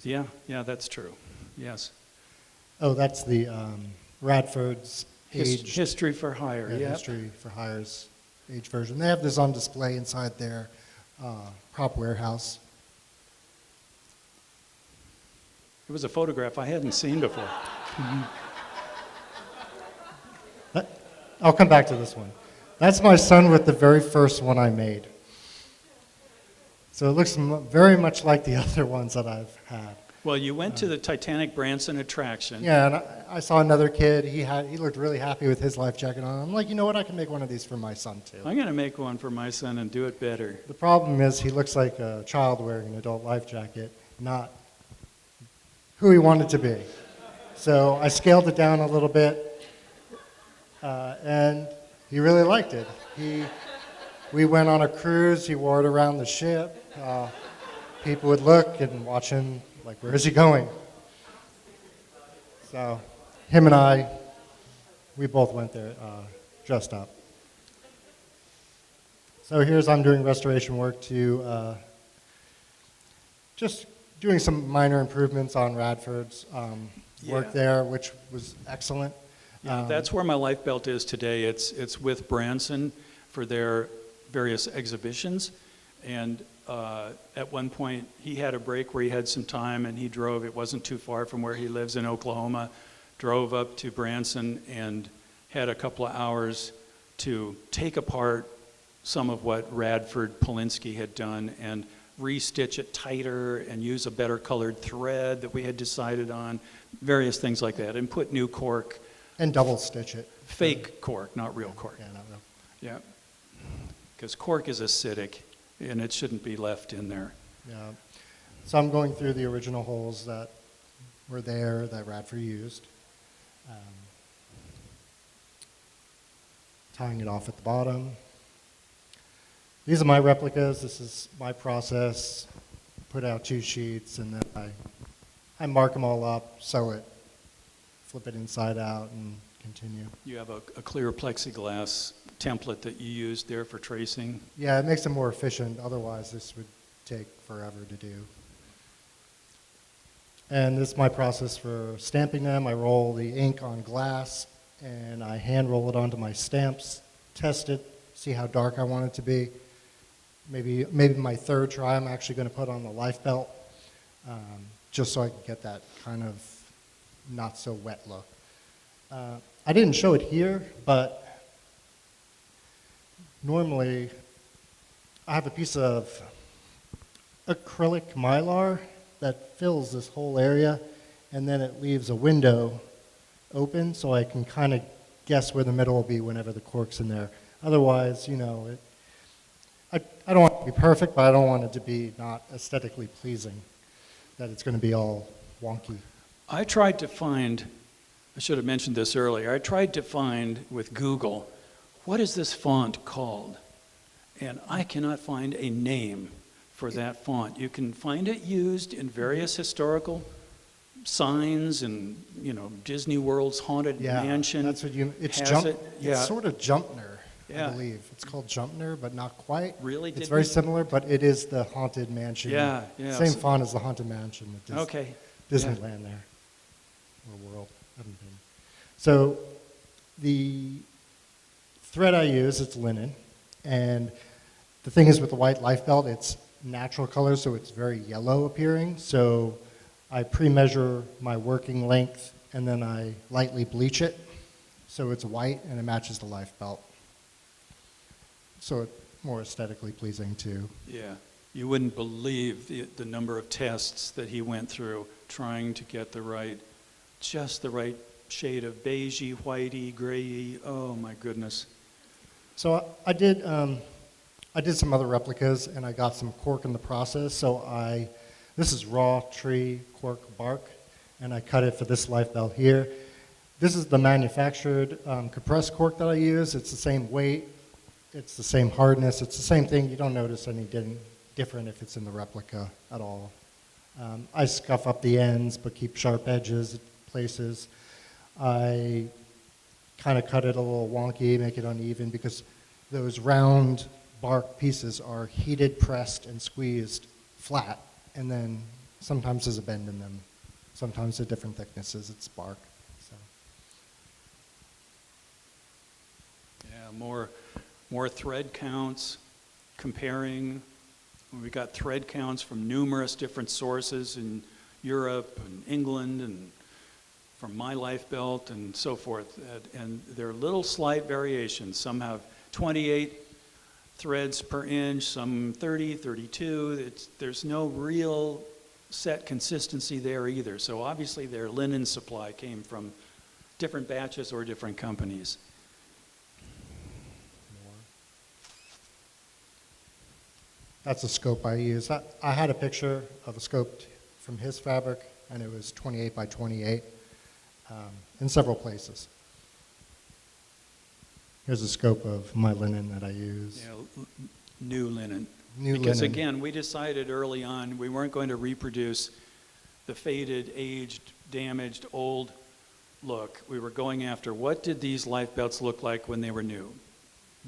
Yeah, that's true. Yes. Oh, that's the Radford's aged History for Hire. Yeah. History for Hire's age version. They have this on display inside their prop warehouse. It was a photograph I hadn't seen before. I'll come back to this one. That's my son with the very first one I made. So it looks very much like the other ones that I've had. Well, you went to the Titanic Branson attraction. Yeah, and I saw another kid. He looked really happy with his life jacket on. I'm like, you know what? I can make one of these for my son too. I'm going to make one for my son and do it better. The problem is he looks like a child wearing an adult life jacket, not who he wanted to be. So I scaled it down a little bit, and he really liked it. We went on a cruise. He wore it around the ship. People would look and watch him, like, where is he going? So him and I, we both went there dressed up. So I'm doing restoration work to just doing some minor improvements on Radford's work there, which was excellent. Yeah, that's where my life belt is today. It's with Branson for their various exhibitions. And at one point, he had a break where he had some time, and he drove. It wasn't too far from where he lives in Oklahoma. Drove up to Branson and had a couple of hours to take apart some of what Radford Polinsky had done and restitch it tighter and use a better colored thread that we had decided on, various things like that, and put new cork. And double stitch it. Fake cork, not real cork. Yeah, not real. Yeah, because cork is acidic, and it shouldn't be left in there. Yeah. So I'm going through the original holes that were there that Radford used. Tying it off at the bottom. These are my replicas. This is my process. Put out 2 sheets, and then I mark them all up, sew it, flip it inside out, and continue. You have a clear plexiglass template that you used there for tracing? Yeah, it makes it more efficient. Otherwise, this would take forever to do. And this is my process for stamping them. I roll the ink on glass, and I hand roll it onto my stamps, test it, see how dark I want it to be. Maybe my third try, I'm actually going to put on the life belt, just so I can get that kind of not so wet look. I didn't show it here, but normally I have a piece of acrylic mylar that fills this whole area, and then it leaves a window open so I can kind of guess where the middle will be whenever the cork's in there. Otherwise, you know, I don't want it to be perfect, but I don't want it to be not aesthetically pleasing, that it's going to be all wonky. I tried to find, I should have mentioned this earlier, I tried to find with Google, what is this font called? And I cannot find a name for that font. You can find it used in various historical signs and, you know, Disney World's Haunted Mansion. That's what it's sort of Jumpner, I believe. It's called Jumpner, but not quite. Really? It's very similar, but it is the Haunted Mansion. Yeah. Same font as the Haunted Mansion at Disneyland there, or World. I haven't been. So the thread I use, it's linen, and the thing is with the white Lifebelt, it's natural color, so it's very yellow appearing. So I pre-measure my working length, and then I lightly bleach it, so it's white and it matches the Lifebelt. So it's more aesthetically pleasing too. Yeah, you wouldn't believe the number of tests that he went through trying to get just the right shade of beigey, whitey, grayy. Oh my goodness. So I did some other replicas, and I got some cork in the process. So this is raw tree cork bark, and I cut it for this Lifebelt here. This is the manufactured compressed cork that I use. It's the same weight, it's the same hardness, it's the same thing. You don't notice anything different if it's in the replica at all. I scuff up the ends, but keep sharp edges at places. I kind of cut it a little wonky, make it uneven, because those round bark pieces are heated, pressed, and squeezed flat, and then sometimes there's a bend in them. Sometimes they're different thicknesses. It's bark. So. Yeah, more thread counts, comparing. We got thread counts from numerous different sources in Europe and England and from my Lifebelt and so forth. And there are little slight variations. Some have 28 threads per inch, some 30, 32. There's no real set consistency there either. So obviously their linen supply came from different batches or different companies. That's a scope I use. I had a picture of a scope from his fabric, and it was 28 by 28 in several places. Here's a scope of my linen that I use. Yeah, new linen. Because again, we decided early on we weren't going to reproduce the faded, aged, damaged, old look. We were going after what did these Lifebelts look like when they were new?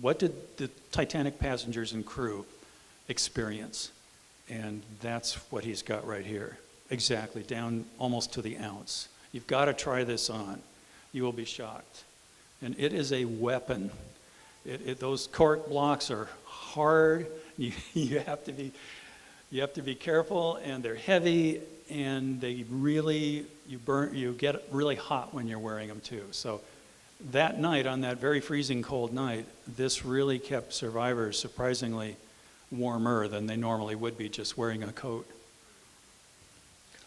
What did the Titanic passengers and crew experience? And that's what he's got right here. Exactly, down almost to the ounce. You've got to try this on. You will be shocked. And it is a weapon. Those cork blocks are hard. You have to be careful, and they're heavy, and they really you get really hot when you're wearing them too. So that night, on that very freezing cold night, this really kept survivors surprisingly warmer than they normally would be just wearing a coat.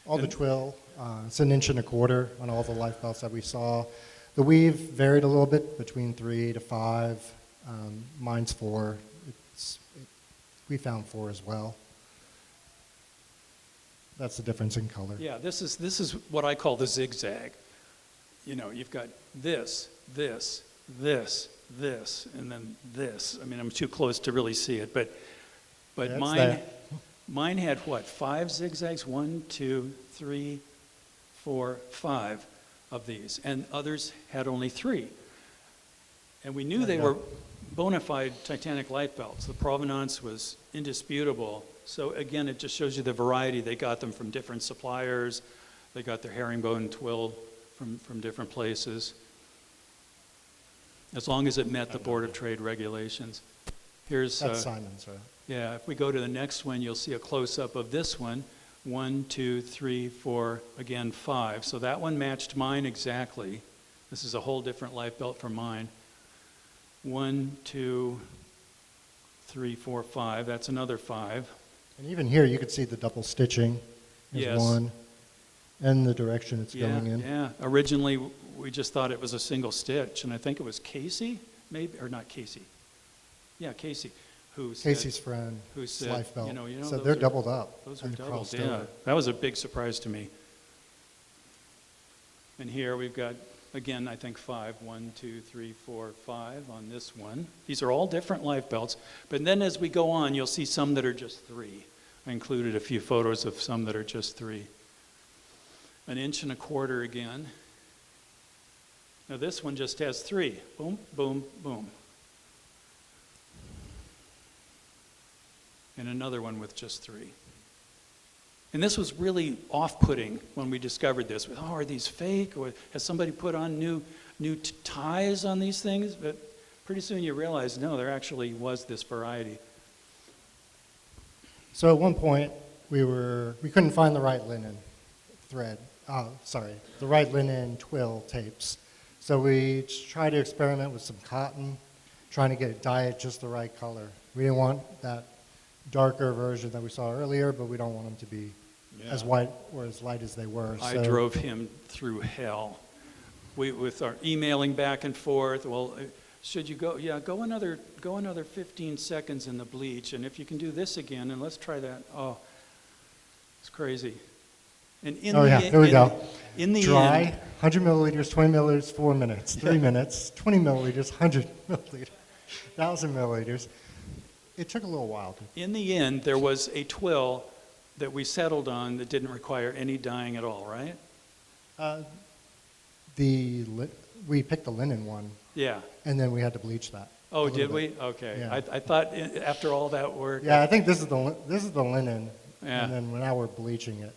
All the twill, it's 1.25 inches on all the Lifebelts that we saw. The weave varied a little bit between 3 to 5. Mine's 4. We found 4 as well. That's the difference in color. Yeah, this is what I call the zigzag. You know, you've got this, this, this, this, and then this. I mean, I'm too close to really see it, but mine had what, 5 zigzags? 1, 2, 3, 4, 5 of these, and others had only 3. And we knew they were bona fide Titanic Lifebelts. The provenance was indisputable. So again, it just shows you the variety. They got them from different suppliers. They got their herringbone twill from different places, as long as it met the Board of Trade regulations. Here's that's Simon's, right? Yeah, if we go to the next one, you'll see a close-up of this one, 1, 2, 3, 4, again 5. So that one matched mine exactly. This is a whole different life belt from mine. 1, 2, 3, 4, 5. That's another 5. And even here, you could see the double stitching. There's Yes. one, and the direction it's going in. Yeah. Originally, we just thought it was a single stitch, and I think it was Kacey, maybe, or not Kacey. Yeah, Kacey, who said, Casey's friend, who said, Life Belt. you know, so those they're are- doubled up. Those are and doubled, crossed yeah. over. That was a big surprise to me. And here we've got, again, I think 5. 1, 2, 3, 4, 5 on this one. These are all different life belts. But then as we go on, you'll see some that are just 3. I included a few photos of some that are just 3. 1 1/4 inches again. Now this one just has 3. Boom, boom, boom. And another one with just 3. And this was really off-putting when we discovered this. Oh, are these fake? Or has somebody put on new ties on these things? But pretty soon you realize, no, there actually was this variety. So at one point, we couldn't find the right linen thread. The right linen twill tapes. So we tried to experiment with some cotton, trying to get it dyed just the right color. We didn't want that darker version that we saw earlier, but we don't want them to be as white or as light as they were. I drove him through hell. With our emailing back and forth. Well, should you go? Yeah, go another 15 seconds in the bleach, and if you can do this again, and let's try that. Oh, it's crazy. And there we go. In the Dry, end, 100 milliliters, 20 milliliters, 4 minutes, 3 minutes, 20 milliliters, 100 milliliters, 1,000 milliliters. It took a little while. In the end, there was a twill that we settled on that didn't require any dyeing at all, right? We picked the linen one, Yeah. and then we had to bleach that. Oh, a little did bit. we? Okay. Yeah. I thought after all that work. Yeah, I think this is the linen, Yeah. and then now we're bleaching it.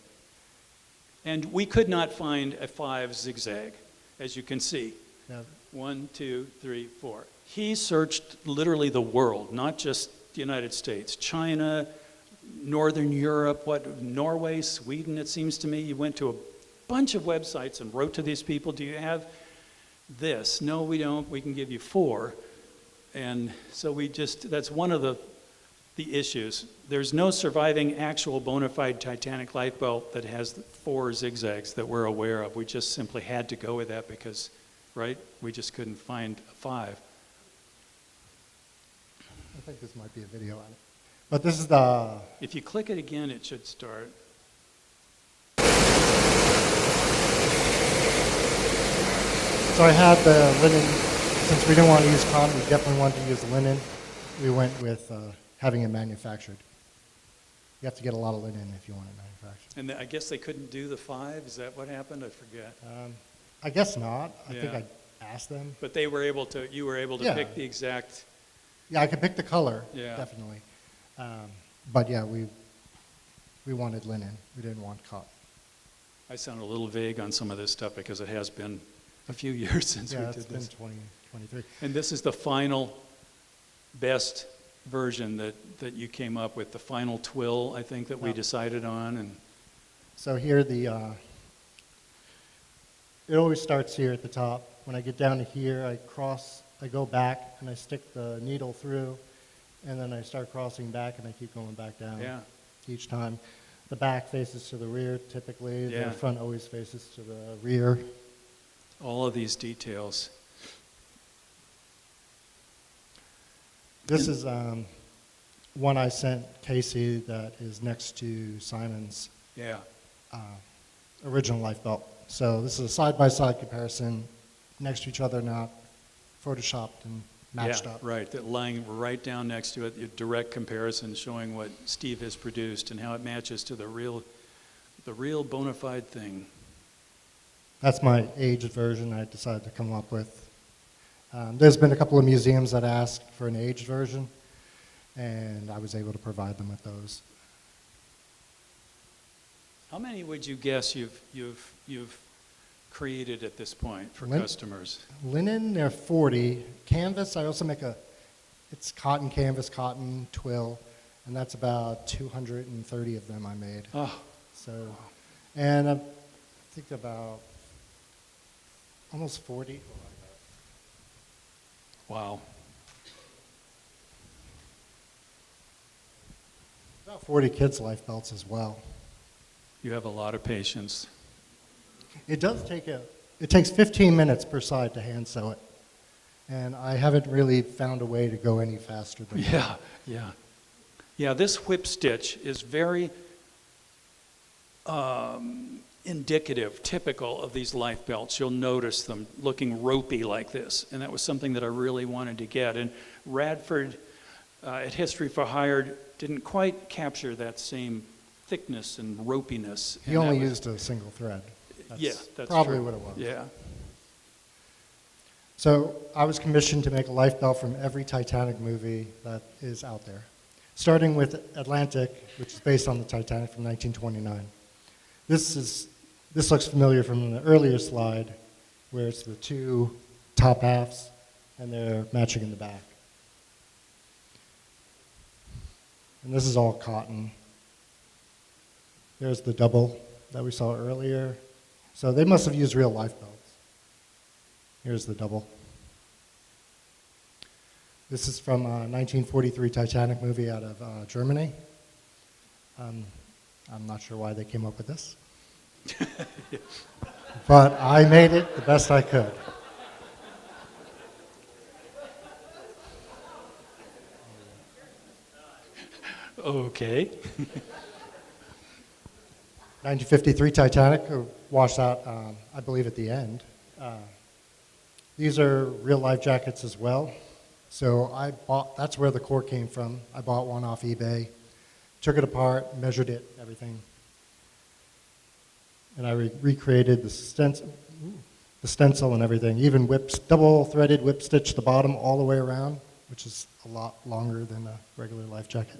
And we could not find a 5 zigzag, as you can see. Yeah. 1, 2, 3, 4. He searched literally the world, not just the United States, China, Northern Europe, Norway, Sweden, it seems to me. He went to a bunch of websites and wrote to these people, do you have this? No, we don't. We can give you 4. And so that's one of the issues. There's no surviving actual bona fide Titanic lifebelt that has 4 zigzags that we're aware of. We just simply had to go with that because, right, we just couldn't find a 5. I think this might be a video on it. But this is the... If you click it again, it should start. So I had the linen, since we didn't want to use cotton, we definitely wanted to use linen. We went with having it manufactured. You have to get a lot of linen if you want it manufactured. And I guess they couldn't do the 5? Is that what happened? I forget. I guess not. I think Yeah. I asked them. But you were able to Yeah. pick the exact... Yeah, I could pick the color, Yeah. definitely. But yeah, we wanted linen. We didn't want cotton. I sound a little vague on some of this stuff because it has been a few years since we Yeah, it's did been this. 2023. And this is the final best version that you came up with, the final twill, I think, that we Yeah. decided on. And So here it always starts here at the top. When I get down to here, I go back and I stick the needle through, and then I start crossing back and I keep going back down yeah, each time. The back faces to the rear typically, Yeah. the front always faces to the rear. all of these details. This is one I sent Kacey that is next to Simon's Yeah, original life belt. So this is a side-by-side comparison, next to each other, not photoshopped and matched yeah, up. right. That lying right down next to it, a direct comparison showing what Steve has produced and how it matches to the real bona fide thing. That's my aged version I decided to come up with. There's been a couple of museums that asked for an aged version, and I was able to provide them with those. How many would you guess you've created at this point for Lin- customers? Linen, there are 40. Canvas, I also make it's cotton canvas, cotton twill, and that's about 230 of them I made. Oh, So, and I think about almost 40. Wow. About 40 kids' life belts as well. You have a lot of patience. It takes 15 minutes per side to hand sew it. And I haven't really found a way to go any faster than that. Yeah. Yeah, this whip stitch is very indicative, typical of these life belts. You'll notice them looking ropey like this, and that was something that I really wanted to get. And Radford at History for Hire didn't quite capture that same thickness and ropiness. He only used a single thread. That's probably true. what it was. Yeah. So I was commissioned to make a life belt from every Titanic movie that is out there, starting with Atlantic, which is based on the Titanic from 1929. This looks familiar from the earlier slide, where it's the two top halves, and they're matching in the back. And this is all cotton. There's the double that we saw earlier. So they must have used real life belts. Here's the double. This is from a 1943 Titanic movie out of Germany. I'm not sure why they came up with this. But I made it the best I could. Okay. 1953 Titanic washed out, I believe, at the end. These are real life jackets as well. So that's where the core came from. I bought one off eBay, took it apart, measured it, everything. And I recreated the stencil and everything, even double-threaded whip stitch the bottom all the way around, which is a lot longer than a regular life jacket.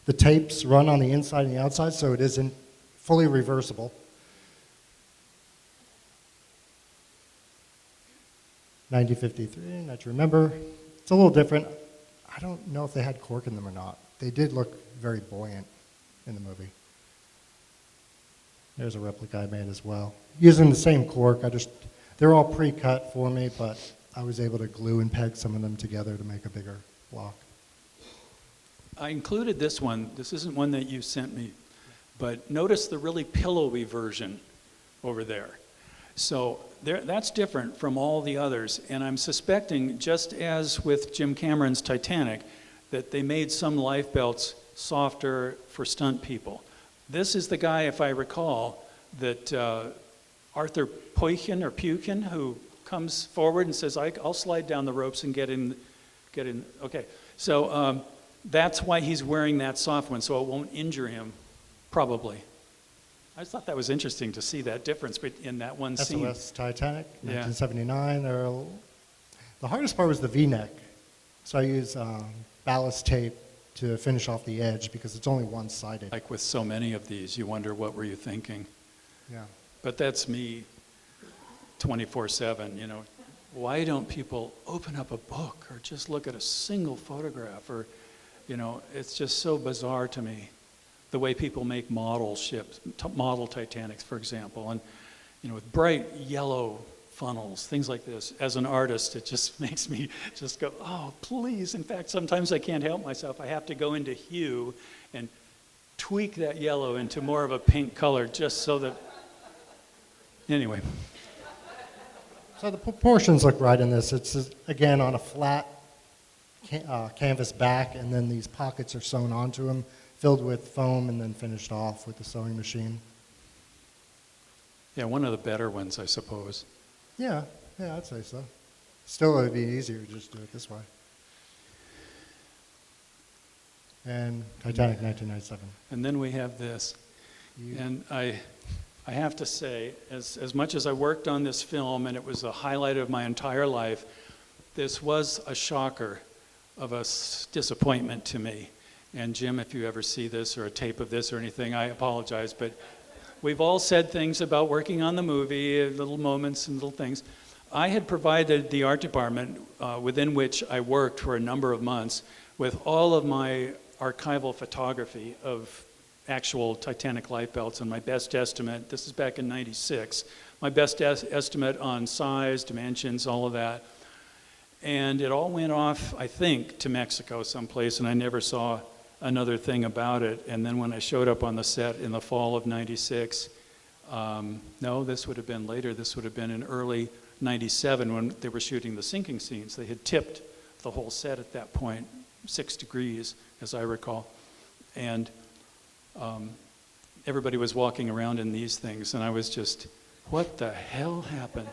The tapes run on the inside and the outside, so it isn't fully reversible. 1953, not to remember. It's a little different. I don't know if they had cork in them or not. They did look very buoyant in the movie. There's a replica I made as well. Using the same cork, they're all pre-cut for me, but I was able to glue and peg some of them together to make a bigger block. I included this one. This isn't one that you sent me, but notice the really pillowy version over there. So that's different from all the others, and I'm suspecting, just as with Jim Cameron's Titanic, that they made some life belts softer for stunt people. This is the guy, if I recall, that Arthur Pigeon, who comes forward and says, I'll slide down the ropes and get in. Okay, so that's why he's wearing that soft one, so it won't injure him, probably. I just thought that was interesting to see that difference in that one scene. SOS Titanic, 1979. The hardest part was the V-neck. So I used ballast tape to finish off the edge because it's only one-sided. Like with so many of these, you wonder, what were you thinking? Yeah. But that's me 24/7, you know. Why don't people open up a book or just look at a single photograph? Or, you know, it's just so bizarre to me, the way people make model ships, model Titanics, for example, and, you know, with bright yellow funnels, things like this. As an artist, it just makes me just go, oh, please. In fact, sometimes I can't help myself. I have to go into hue and tweak that yellow into more of a pink color just so that, anyway. So the proportions look right in this. It's, again, on a flat canvas back, and then these pockets are sewn onto them, filled with foam, and then finished off with the sewing machine. Yeah, one of the better ones, I suppose. Yeah, I'd say so. Still, it would be easier to just do it this way. And Titanic, 1997. And then we have this. And I have to say, as much as I worked on this film, and it was a highlight of my entire life, this was a shocker of a disappointment to me. And Jim, if you ever see this or a tape of this or anything, I apologize, but we've all said things about working on the movie, little moments and little things. I had provided the art department, within which I worked for a number of months, with all of my archival photography of actual Titanic Lifebelts, and my best estimate, this is back in '96, my best estimate on size, dimensions, all of that. And it all went off, I think, to Mexico someplace, and I never saw another thing about it. And then when I showed up on the set in the fall of '96, no, this would have been later, this would have been in early '97 when they were shooting the sinking scenes. They had tipped the whole set at that point, 6 degrees, as I recall. And everybody was walking around in these things, and I was just, what the hell happened?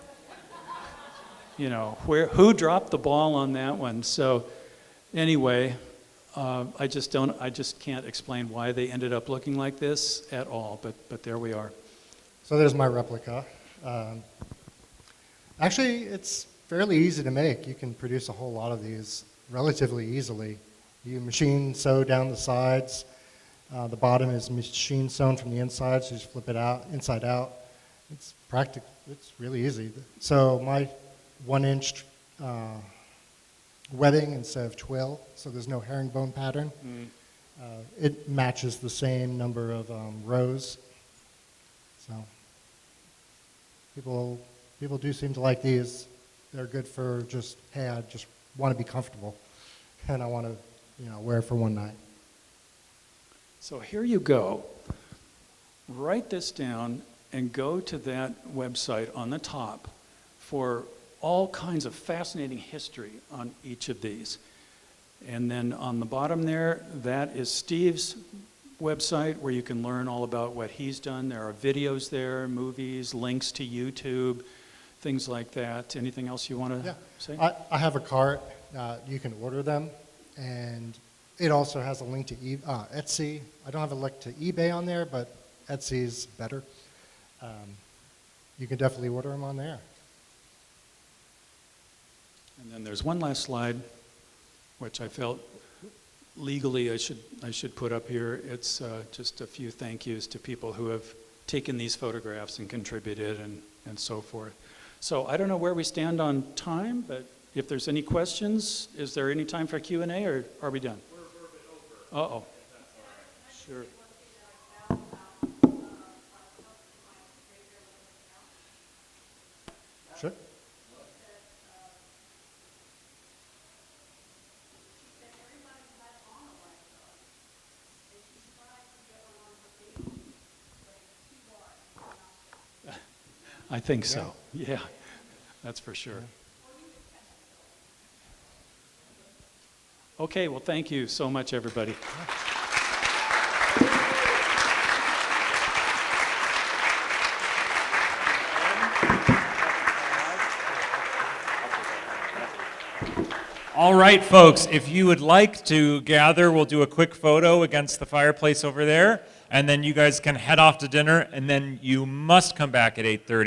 You know, who dropped the ball on that one? So anyway, I just can't explain why they ended up looking like this at all, but there we are. So there's my replica. Actually, it's fairly easy to make. You can produce a whole lot of these relatively easily. You machine sew down the sides. The bottom is machine sewn from the inside, so you just flip it out, inside out. It's practical. It's really easy. So my 1-inch webbing instead of twill, so there's no herringbone pattern. It matches the same number of rows. So people do seem to like these. They're good for just, hey, I just want to be comfortable, and I want to, wear it for one night. So here you go. Write this down and go to that website on the top for all kinds of fascinating history on each of these. And then on the bottom there, that is Steve's website where you can learn all about what he's done. There are videos there, movies, links to YouTube, things like that. Anything else you want to say? I have a cart. You can order them, and it also has a link to Etsy. I don't have a link to eBay on there, but Etsy's better. You can definitely order them on there. And then there's one last slide, which I felt legally I should put up here. It's just a few thank yous to people who have taken these photographs and contributed and so forth. So I don't know where we stand on time, but if there's any questions, is there any time for Q&A, or are we done? We're a bit over. Uh-oh. Sure. Sure. I think so. Yeah, that's for sure. Okay, well, thank you so much, everybody. All right, folks, if you would like to gather, we'll do a quick photo against the fireplace over there, and then you guys can head off to dinner, and then you must come back at 8:30.